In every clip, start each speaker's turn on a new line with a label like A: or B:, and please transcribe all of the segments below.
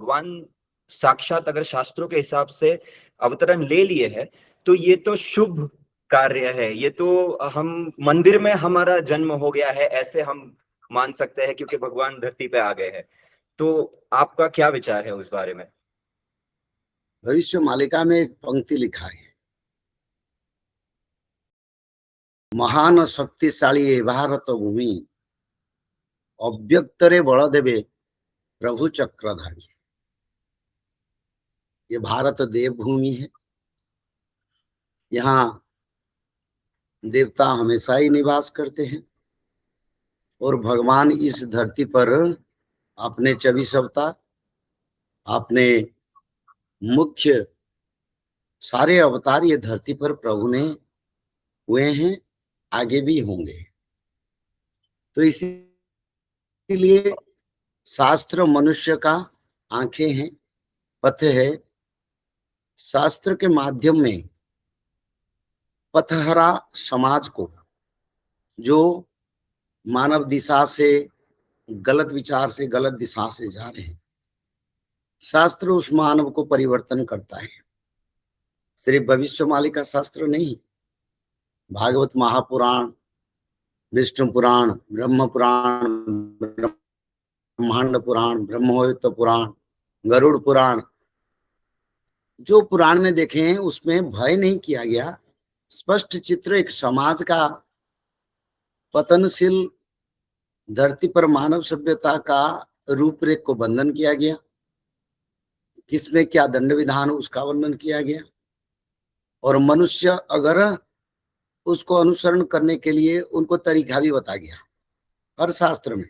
A: भगवान साक्षात अगर शास्त्रों के हिसाब से अवतरण ले लिए है, तो ये तो शुभ कार्य है। ये तो हम मंदिर में हमारा जन्म हो गया है ऐसे हम मान सकते हैं, क्योंकि भगवान धरती पे आ गए हैं। तो आपका क्या विचार है उस बारे में?
B: भविष्य मालिका में एक पंक्ति लिखा है, महान शक्तिशाली ए भारत भूमि, अव्यक्तरे बल देवे प्रभु चक्रधारी। ये भारत देव भूमि है। यहाँ देवता हमेशा ही निवास करते हैं और भगवान इस धरती पर अपने 24 अवतार, अपने मुख्य सारे अवतार ये धरती पर प्रभु ने हुए हैं, आगे भी होंगे। तो इसीलिए शास्त्र मनुष्य का आंखें हैं, पथ है। शास्त्र के माध्यम में पथहरा समाज को, जो मानव दिशा से, गलत विचार से, गलत दिशा से जा रहे हैं, शास्त्र उस मानव को परिवर्तन करता है। सिर्फ भविष्यवाणी का शास्त्र नहीं, भागवत महापुराण, विष्णु पुराण, ब्रह्म पुराण, ब्रह्मांड पुराण, ब्रह्मोत्तर पुराण, गरुड़ पुराण, जो पुराण में देखे हैं उसमें भय नहीं किया गया। स्पष्ट चित्र एक समाज का, पतनशील धरती पर मानव सभ्यता का रूपरेख को वर्णन किया गया, किसमें क्या दंड विधान उसका वर्णन किया गया, और मनुष्य अगर उसको अनुसरण करने के लिए उनको तरीका भी बता गया। हर शास्त्र में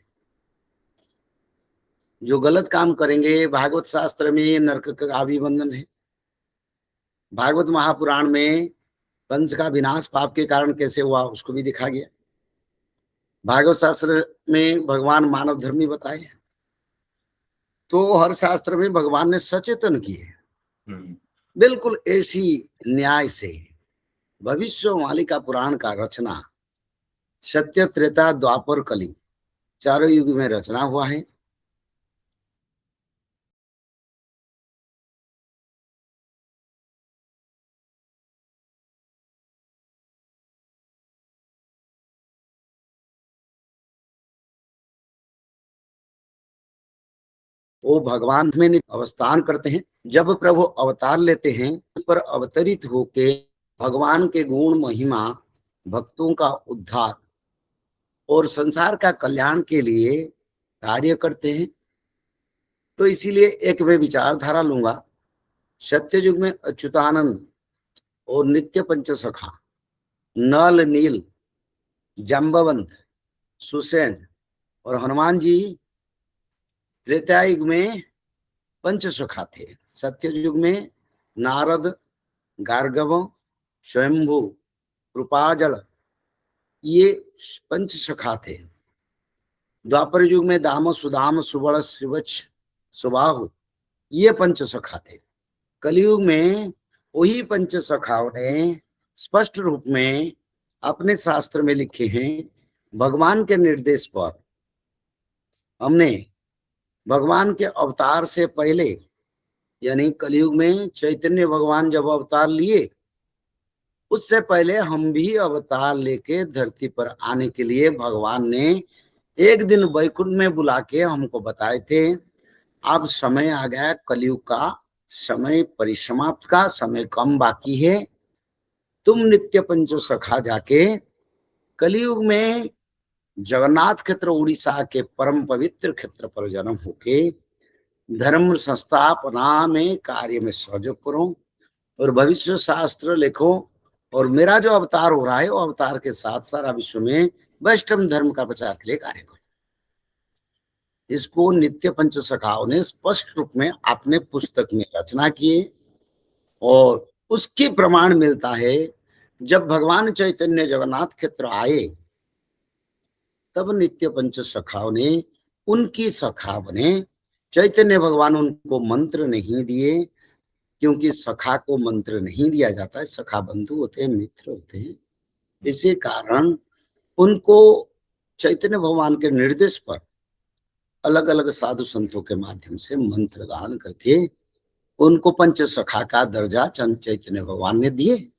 B: जो गलत काम करेंगे, भागवत शास्त्र में नरक का भी वर्णन है। भागवत महापुराण में कंस का विनाश पाप के कारण कैसे हुआ उसको भी दिखा गया। भागवत शास्त्र में भगवान मानव धर्मी बताए। तो हर शास्त्र में भगवान ने सचेतन किए। बिल्कुल ऐसी न्याय से भविष्यवाणी का पुराण का रचना सत्य, त्रेता, द्वापर, कली चारों युग में रचना हुआ है। वो भगवान में अवस्थान करते हैं। जब प्रभु अवतार लेते हैं पर अवतरित होके भगवान के गुण महिमा, भक्तों का उद्धार और संसार का कल्याण के लिए कार्य करते हैं। तो इसीलिए एक मैं विचारधारा लूंगा, सत्य युग में अच्युतानंद और नित्य पंचसखा, नल नील, जाम्बवंत, सुसेन और हनुमान जी त्रेता युग में पंचसखा थे। सत्य युग में नारद, गार्गव, स्वयंभू, कृपाजल ये पंचसखा थे। द्वापर युग में दाम, सुदाम, सुबल, शिवच, सुबाहु ये पंचसखा थे। कलयुग में वही पंचसखाओं ने स्पष्ट रूप में अपने शास्त्र में लिखे हैं। भगवान के निर्देश पर हमने भगवान के अवतार से पहले, यानी कलयुग में चैतन्य भगवान जब अवतार लिए, उससे पहले हम भी अवतार लेके धरती पर आने के लिए भगवान ने एक दिन वैकुंठ में बुला के हमको बताए थे, अब समय आ गया कलयुग का, समय परिसमाप्त का, समय कम बाकी है। तुम नित्य पंचसखा जाके कलयुग में जगन्नाथ क्षेत्र उड़ीसा के परम पवित्र क्षेत्र पर जन्म होके धर्म संस्थापना में कार्य में सहयोग करो और भविष्य शास्त्र लिखो। और मेरा जो अवतार हो रहा है वो अवतार के साथ सारा विश्व में वैष्णव धर्म का प्रचार के लिए कार्य करो। इसको नित्य पंचसखाओं ने स्पष्ट रूप में अपने पुस्तक में रचना किए और उसके प्रमाण मिलता है। जब भगवान चैतन्य जगन्नाथ क्षेत्र आए तब नित्य पंचसखाओं ने उनकी सखा बने। चैतन्य भगवान उनको मंत्र नहीं दिए, क्योंकि सखा को मंत्र नहीं दिया जाता है। सखा बंधु होते हैं, मित्र होते हैं। इसी कारण उनको चैतन्य भगवान के निर्देश पर अलग अलग साधु संतों के माध्यम से मंत्र दान करके उनको पंच सखा का दर्जा चंद चैतन्य भगवान ने दिए।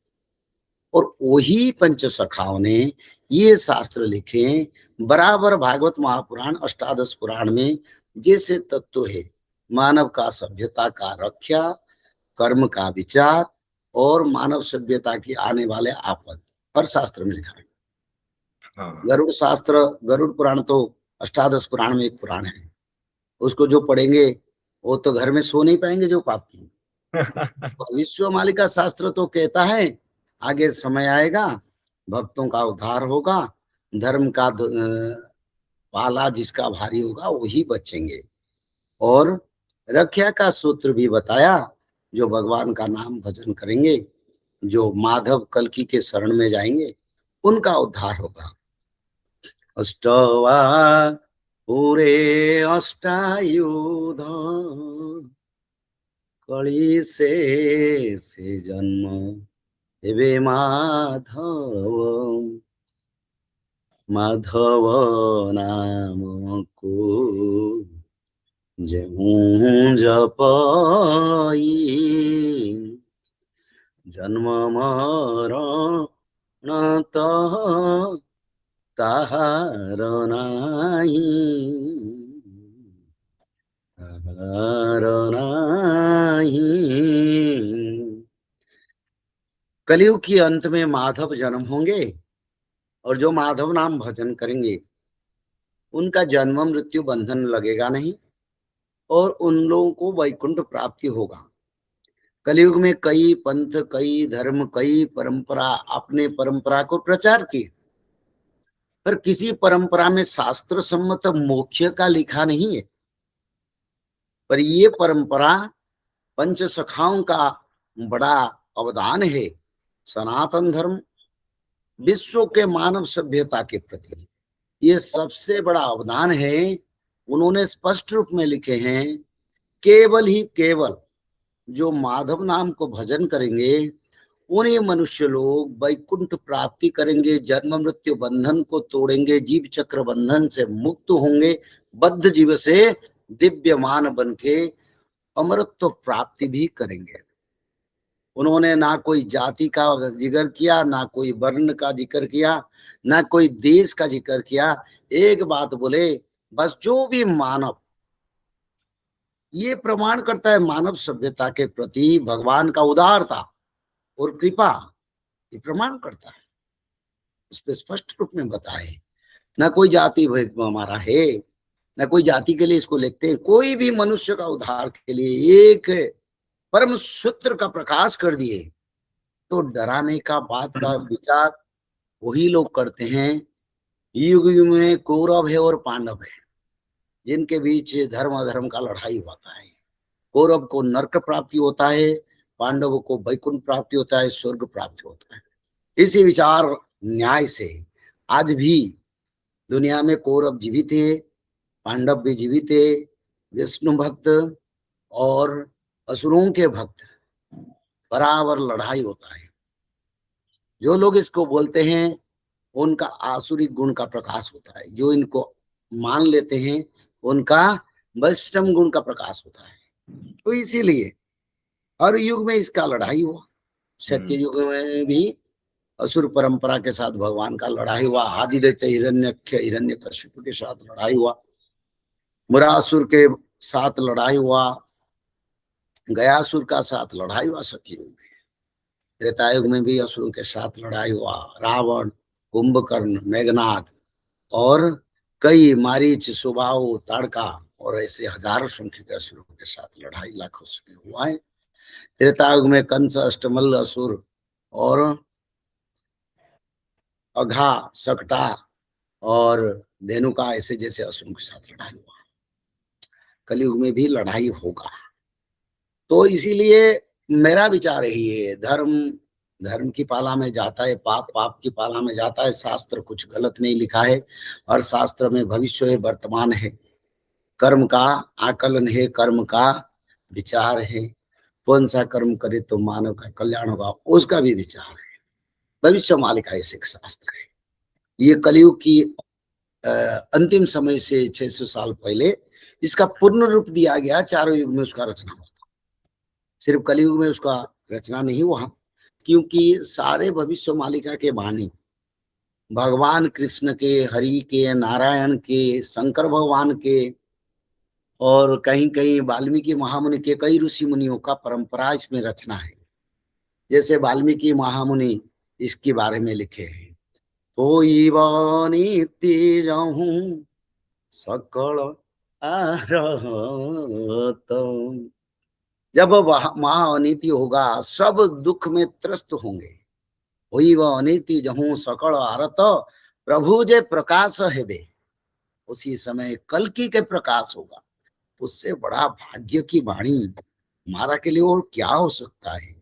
B: और वही पंच सखाओं ने ये शास्त्र लिखे, बराबर भागवत महापुराण अष्टादश पुराण में जैसे तत्व है, मानव का सभ्यता का रक्षा, कर्म का विचार और मानव सभ्यता की आने वाले आपद, हर शास्त्र में लिखा है।
A: हाँ।
B: गरुड़ शास्त्र, गरुड़ पुराण तो अष्टादश पुराण में एक पुराण है, उसको जो पढ़ेंगे वो तो घर में सो नहीं पाएंगे जो पापी। विश्व मालिका शास्त्र तो कहता है आगे समय आएगा, भक्तों का उद्धार होगा, धर्म का पाला जिसका भारी होगा वही बचेंगे। और रक्षा का सूत्र भी बताया, जो भगवान का नाम भजन करेंगे, जो माधव कल्कि के शरण में जाएंगे, उनका उद्धार होगा। अष्टवा पूरे अष्टायुध कली से जन्म हेबे माधव, माधव नाम को जेहूं जपई, जन्म मरण ताहार नाही, ताहार नाही। कलयुग के अंत में माधव जन्म होंगे और जो माधव नाम भजन करेंगे उनका जन्म मृत्यु बंधन लगेगा नहीं और उन लोगों को वैकुंठ प्राप्ति होगा। कलयुग में कई पंथ, कई धर्म, कई परंपरा अपने परंपरा को प्रचार किए, पर किसी परंपरा में शास्त्र सम्मत मोक्ष का लिखा नहीं है। पर ये परंपरा पंच सखाओं का बड़ा अवदान है। सनातन धर्म विश्व के मानव सभ्यता के प्रति ये सबसे बड़ा अवदान है। उन्होंने स्पष्ट रूप में लिखे हैं, केवल ही केवल जो माधव नाम को भजन करेंगे उन्हें मनुष्य लोग वैकुंठ प्राप्ति करेंगे, जन्म मृत्यु बंधन को तोड़ेंगे, जीव चक्र बंधन से मुक्त होंगे, बद्ध जीव से दिव्यमान बन के अमरत्व प्राप्ति भी करेंगे। उन्होंने ना कोई जाति का जिक्र किया, ना कोई वर्ण का जिक्र किया, ना कोई देश का जिक्र किया। एक बात बोले, बस जो भी मानव, ये प्रमाण करता है मानव सभ्यता के प्रति भगवान का उदारता और कृपा, ये प्रमाण करता है। उस पर स्पष्ट रूप में बताए, ना कोई जाति भेद हमारा है, ना कोई जाति के लिए इसको लिखते हैं। कोई भी मनुष्य का उद्धार के लिए एक परम सूत्र का प्रकाश कर दिए। तो डराने का बात का विचार वही लोग करते हैं। युग युग में कौरव है और पांडव है, जिनके बीच धर्म अधर्म का लड़ाई होता है। कौरव को नरक प्राप्ति होता है, पांडवों को वैकुंठ प्राप्ति होता है, स्वर्ग प्राप्ति होता है। इसी विचार न्याय से आज भी दुनिया में कौरव जीवित है, पांडव भी जीवित है। विष्णु भक्त और असुरों के भक्त बराबर लड़ाई होता है। जो लोग इसको बोलते हैं उनका आसुरिक गुण का प्रकाश होता है, जो इनको मान लेते हैं उनका वैष्णव गुण का प्रकाश होता है। तो इसीलिए हर युग में इसका लड़ाई हुआ। सत्य युग में भी असुर परंपरा के साथ भगवान का लड़ाई हुआ। आदिदैत्य हिरण्यकशिपु के साथ लड़ाई हुआ, मुरासुर के साथ लड़ाई हुआ, गयासुर का साथ लड़ाई हुआ सत्ययुग में। त्रेतायुग में भी असुरों के साथ लड़ाई हुआ। रावण, कुंभकर्ण, मेघनाद और कई मारीच, सुबाहु, ताड़का और ऐसे हजारों संख्या के असुरों के साथ लड़ाई लाखों से हुआ है। त्रेतायुग में कंस, अष्टमल्ल असुर और अघा, सकटा और धेनुका ऐसे जैसे असुरों के साथ लड़ाई हुआ। कलयुग में भी लड़ाई होगा। तो इसीलिए मेरा विचार यही है, धर्म धर्म की पाला में जाता है, पाप पाप की पाला में जाता है। शास्त्र कुछ गलत नहीं लिखा है, और शास्त्र में भविष्य है, वर्तमान है, कर्म का आकलन है, कर्म का विचार है। कौन सा कर्म करे तो मानव का कल्याण होगा, उसका भी विचार है। भविष्य मालिका ऐसे एक शास्त्र है। ये कलयुग की अंतिम समय से 600 साल पहले इसका पूर्ण रूप दिया गया, चारों युग में उसका रचना हुआ। सिर्फ कलयुग में उसका रचना नहीं हुआ, क्योंकि सारे भविष्य मालिका के वाणी भगवान कृष्ण के, हरि के, नारायण के, शंकर भगवान के और कहीं कहीं वाल्मीकि महामुनि के, कई ऋषि मुनियों का परंपरा इसमें रचना है। जैसे वाल्मीकि महामुनि इसके बारे में लिखे हैं, होई वाणी तेजहु सकल आरहत। जब वह महाअनीति होगा, सब दुख में त्रस्त होंगे। होई वह अनीति जहूं सकल आरत, प्रभु जे प्रकाश है वे। उसी समय कल्कि के प्रकाश होगा। उससे बड़ा भाग्य की वाणी हमारा के लिए और क्या हो सकता है।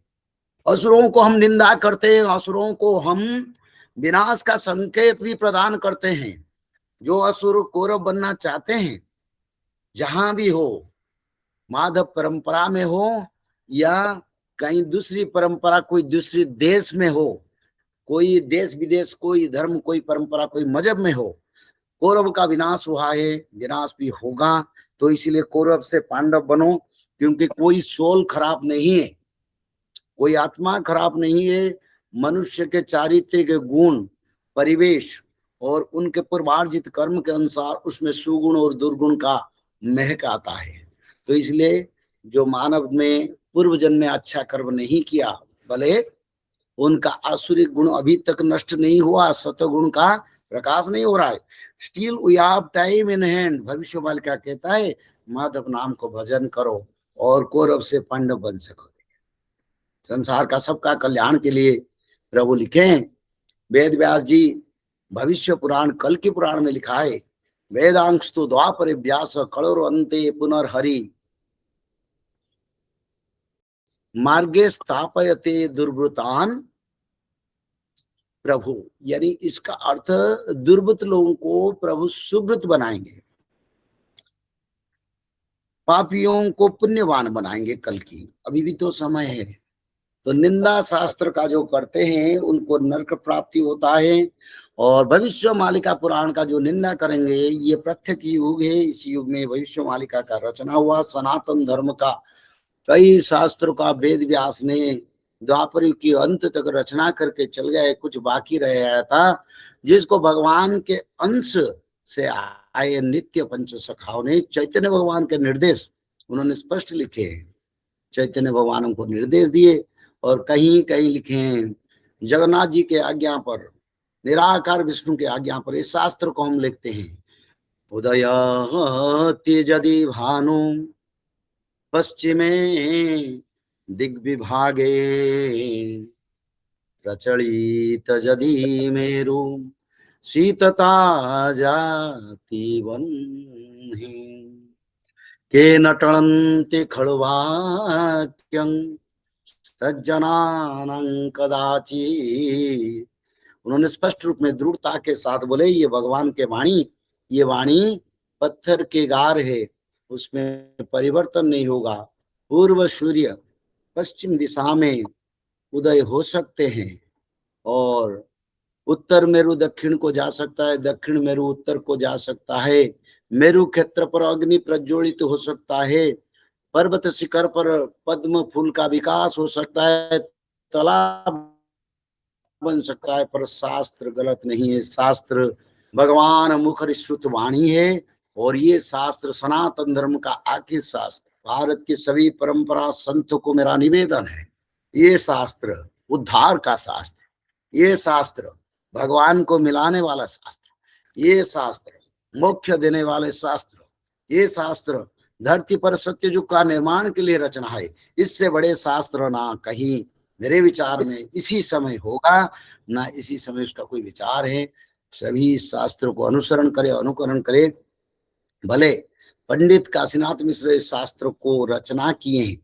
B: असुरों को हम निंदा करते हैं, असुरों को हम विनाश का संकेत भी प्रदान करते हैं। जो असुर कौरव बनना चाहते हैं, जहां भी हो, माधव परंपरा में हो या कहीं दूसरी परंपरा, कोई दूसरी देश में हो, कोई देश विदेश, कोई धर्म, कोई परंपरा, कोई मजहब में हो, कौरव का विनाश हुआ है, विनाश भी होगा। तो इसीलिए कौरव से पांडव बनो, क्योंकि कोई सोल खराब नहीं है, कोई आत्मा खराब नहीं है। मनुष्य के चारित्र्य के गुण, परिवेश और उनके पूर्वार्जित कर्म के अनुसार उसमें सुगुण और दुर्गुण का महक आता है। तो इसलिए जो मानव में पूर्व जन्म में अच्छा कर्म नहीं किया, भले उनका आसुरिक गुण अभी तक नष्ट नहीं हुआ, सतगुण का प्रकाश नहीं हो रहा है, still we have time in hand. भविष्य वाल क्या कहता है, माधव नाम को भजन करो और कौरव से पांडव बन सकोगे। संसार का सबका कल्याण के लिए प्रभु लिखे हैं। वेद व्यास जी भविष्य पुराण, कल की पुराण में लिखा है, वेदांश तो द्वापर व्यास कलोर अंते पुनर्हरि मार्गे स्थापयते दुर्वृतान प्रभु। यानी इसका अर्थ दुर्वृत लोगों को प्रभु सुब्रत बनाएंगे, पापियों को पुण्यवान बनाएंगे। कल की अभी भी तो समय है। तो निंदा शास्त्र का जो करते हैं उनको नरक प्राप्ति होता है, और भविष्य मालिका पुराण का जो निंदा करेंगे, ये प्रत्येक युग है। इस युग में भविष्य मालिका का रचना हुआ। सनातन धर्म का कई शास्त्रों का वेद व्यास ने द्वापर युग की अंत तक रचना करके चल गए, कुछ बाकी रह गया था, जिसको भगवान के अंश से आए नित्य पंच सखाओं ने, चैतन्य भगवान के निर्देश उन्होंने स्पष्ट लिखे हैं। चैतन्य भगवान उनको निर्देश दिए, और कहीं कहीं लिखे हैं जगन्नाथ जी के आज्ञा पर, निराकार विष्णु के आज्ञा पर। इस शास्त्र को हम लिखते हैं, उदय तेजदि भानु पश्चिमे दिग्विभागे, प्रचलित जदि मेरु शीतता जाति वह्नि, के नटन्ति खड़वाक्यं सज्जनानां कदाचित्। उन्होंने स्पष्ट रूप में दृढ़ता के साथ बोले, ये भगवान के वाणी, ये वाणी पत्थर के गार है, उसमें परिवर्तन नहीं होगा। पूर्व सूर्य पश्चिम दिशा में उदय हो सकते हैं, और उत्तर मेरु दक्षिण को जा सकता है, दक्षिण मेरु उत्तर को जा सकता है, मेरु क्षेत्र पर अग्नि प्रज्वलित हो सकता है, पर्वत शिखर पर पद्म फूल का विकास हो सकता है, तालाब बन सकता है, पर शास्त्र गलत नहीं है। शास्त्र भगवान मुखर श्रुत वाणी है, और ये शास्त्र सनातन धर्म का आखिर शास्त्र। भारत की सभी परंपरा संतों को मेरा निवेदन है, ये शास्त्र उद्धार का शास्त्र, ये शास्त्र भगवान को मिलाने वाला शास्त्र, ये शास्त्र मोक्ष देने वाले शास्त्र, ये शास्त्र धरती पर सत्य युग का निर्माण के लिए रचना है। इससे बड़े शास्त्र ना कहीं मेरे विचार में इसी समय होगा, ना इसी समय उसका कोई विचार है। सभी शास्त्रों को अनुसरण करे, अनुकरण करे। भले पंडित काशीनाथ मिश्र इस शास्त्र को रचना किए हैं,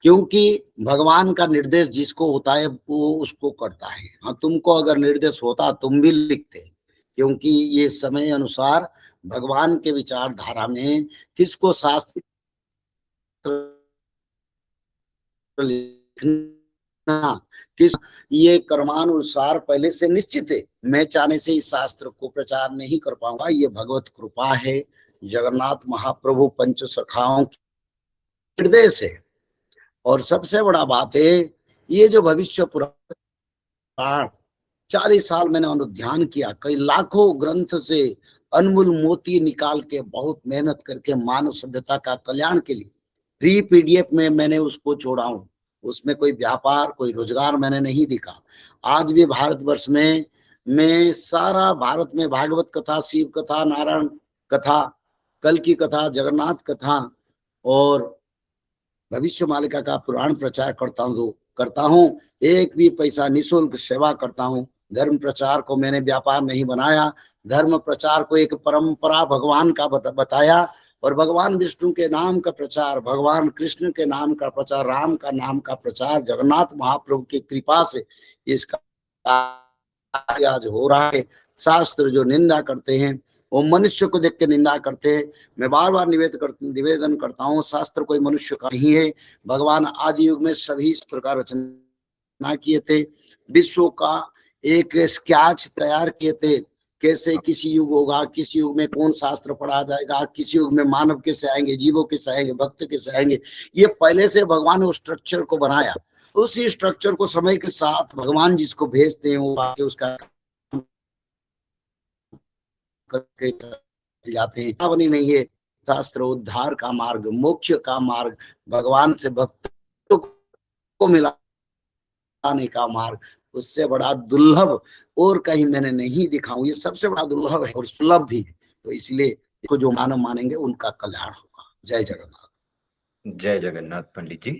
B: क्योंकि भगवान का निर्देश जिसको होता है वो उसको करता है। हाँ, तुमको अगर निर्देश होता तुम भी लिखते, क्योंकि ये समय अनुसार भगवान के विचारधारा में किसको शास्त्र लिखना, किस, ये कर्मानुसार पहले से निश्चित है। मैं चाहने से इस शास्त्र को प्रचार नहीं कर पाऊंगा, ये भगवत कृपा है, जगन्नाथ महाप्रभु पंच सखाओं के निर्देश है। और सबसे बड़ा बात है, ये जो भविष्य पुराण 40 साल मैंने अनुध्यान किया, कई लाखों ग्रंथ से अनमोल मोती निकाल के बहुत मेहनत करके मानव सभ्यता का कल्याण के लिए फ्री पीडीएफ में मैंने उसको छोड़ा हूँ। उसमें कोई व्यापार, कोई रोजगार मैंने नहीं दिखा। आज भी भारतवर्ष में मैं सारा भारत में भागवत कथा, शिव कथा, नारायण कथा, कल की कथा, जगन्नाथ कथा और भविष्य मालिका का पुराण प्रचार करता हूँ। एक भी पैसा निःशुल्क सेवा करता हूँ। धर्म प्रचार को मैंने व्यापार नहीं बनाया, धर्म प्रचार को एक परंपरा भगवान का बताया। और भगवान विष्णु के नाम का प्रचार, भगवान कृष्ण के नाम का प्रचार, राम का नाम का प्रचार, जगन्नाथ महाप्रभु की कृपा से इसका कार्य आज हो रहा है। शास्त्र जो निंदा करते हैं वो मनुष्य को देख के निंदा करते हैं। मैं बार बार निवेदन करता हूँ, शास्त्र कोई मनुष्य का नहीं है। भगवान आदि युग में सभी शास्त्र का रचना किए थे, विश्व का एक स्केच तैयार किए थे, कैसे किसी युग होगा, किस युग में कौन शास्त्र पढ़ा जाएगा, किस युग में मानव कैसे आएंगे, जीवों कैसे आएंगे, भक्त कैसे आएंगे। ये पहले से भगवान ने उस स्ट्रक्चर को बनाया। उसी स्ट्रक्चर को समय के साथ भगवान जिसको भेजते हैं वो आके उसका करके जाते हैं। बनी नहीं है शास्त्र उद्धार का मार्ग, मोक्ष का मार्ग, भगवान से भक्त को मिलाने का मार्ग। उससे बड़ा दुर्लभ और कहीं मैंने नहीं दिखा। ये सबसे बड़ा दुर्लभ है और सुलभ भी है। तो इसलिए इसको जो मानव मानेंगे उनका कल्याण होगा। जय जगन्नाथ।
A: जय जगन्नाथ पंडित जी।